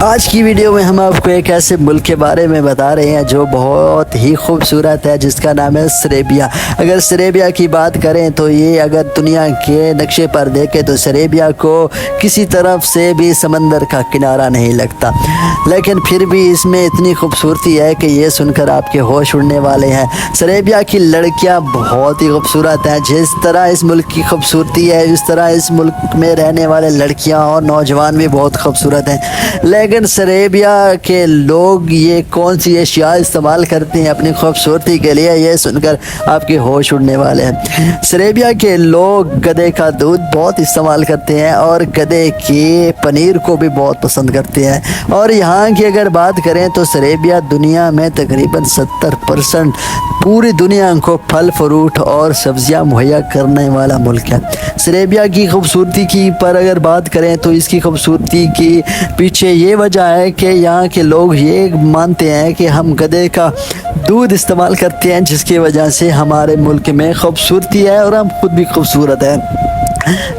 آج کی ویڈیو میں ہم آپ کو ایک ایسے ملک کے بارے میں بتا رہے ہیں جو بہت ہی خوبصورت ہے، جس کا نام ہے سریبیا۔ اگر سریبیا کی بات کریں تو یہ اگر دنیا کے نقشے پر دیکھیں تو سریبیا کو کسی طرف سے بھی سمندر کا کنارہ نہیں لگتا، لیکن پھر بھی اس میں اتنی خوبصورتی ہے کہ یہ سن کر آپ کے ہوش اڑنے والے ہیں۔ سریبیا کی لڑکیاں بہت ہی خوبصورت ہیں، جس طرح اس ملک کی خوبصورتی ہے اس طرح اس ملک میں رہنے والے لڑکیاں اور نوجوان بھی بہت خوبصورت ہیں۔ لیکن سریبیا کے لوگ یہ کون سی اشیاء استعمال کرتے ہیں اپنی خوبصورتی کے لیے، یہ سن کر آپ کے ہوش اڑنے والے ہیں۔ سریبیا کے لوگ گدھے کا دودھ بہت استعمال کرتے ہیں اور گدھے کے پنیر کو بھی بہت پسند کرتے ہیں۔ اور یہاں کی اگر بات کریں تو سریبیا دنیا میں تقریباً 70% پوری دنیا کو پھل فروٹ اور سبزیاں مہیا کرنے والا ملک ہے۔ سریبیا کی خوبصورتی کی پر اگر بات کریں تو اس کی خوبصورتی کی پیچھے یہ وجہ ہے کہ یہاں کے لوگ یہ مانتے ہیں کہ ہم گدھے کا دودھ استعمال کرتے ہیں، جس کی وجہ سے ہمارے ملک میں خوبصورتی ہے اور ہم خود بھی خوبصورت ہیں۔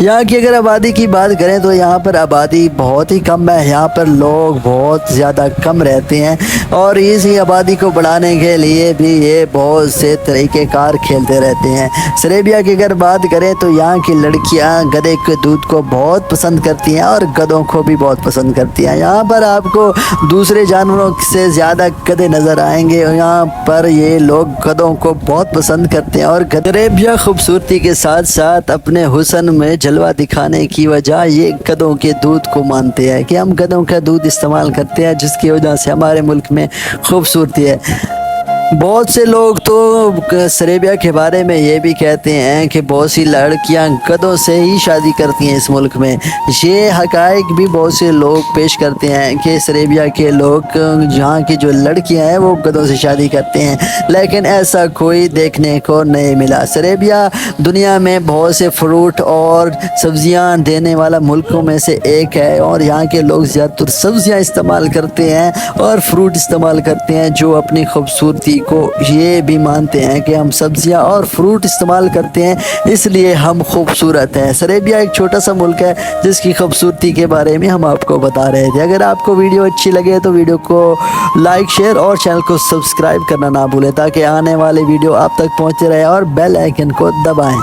یہاں کی اگر آبادی کی بات کریں تو یہاں پر آبادی بہت ہی کم ہے، یہاں پر لوگ بہت زیادہ کم رہتے ہیں اور اسی آبادی کو بڑھانے کے لیے بھی یہ بہت سے طریقہ کار کھیلتے رہتے ہیں۔ سریبیا کی اگر بات کریں تو یہاں کی لڑکیاں گدھے کے دودھ کو بہت پسند کرتی ہیں اور گدھوں کو بھی بہت پسند کرتی ہیں۔ یہاں پر آپ کو دوسرے جانوروں سے زیادہ گدھے نظر آئیں گے، یہاں پر یہ لوگ گدھوں کو بہت پسند کرتے ہیں۔ اور سریبیا خوبصورتی کے ساتھ ساتھ اپنے حسن میں جلوہ دکھانے کی وجہ یہ گدھوں کے دودھ کو مانتے ہیں کہ ہم گدھوں کا دودھ استعمال کرتے ہیں، جس کی وجہ سے ہمارے ملک میں خوبصورتی ہے۔ بہت سے لوگ تو سریبیا کے بارے میں یہ بھی کہتے ہیں کہ بہت سی لڑکیاں گدھوں سے ہی شادی کرتی ہیں اس ملک میں۔ یہ حقائق بھی بہت سے لوگ پیش کرتے ہیں کہ سریبیا کے لوگ جہاں کی جو لڑکیاں ہیں وہ گدھوں سے شادی کرتے ہیں، لیکن ایسا کوئی دیکھنے کو نہیں ملا۔ سریبیا دنیا میں بہت سے فروٹ اور سبزیاں دینے والا ملکوں میں سے ایک ہے، اور یہاں کے لوگ زیادہ تر سبزیاں استعمال کرتے ہیں اور فروٹ استعمال کرتے ہیں، جو اپنی خوبصورتی کو یہ بھی مانتے ہیں کہ ہم سبزیاں اور فروٹ استعمال کرتے ہیں اس لیے ہم خوبصورت ہیں۔ سریبیا ایک چھوٹا سا ملک ہے جس کی خوبصورتی کے بارے میں ہم آپ کو بتا رہے تھے۔ اگر آپ کو ویڈیو اچھی لگے تو ویڈیو کو لائک، شیئر اور چینل کو سبسکرائب کرنا نہ بھولیں، تاکہ آنے والے ویڈیو آپ تک پہنچتے رہے، اور بیل آئیکن کو دبائیں۔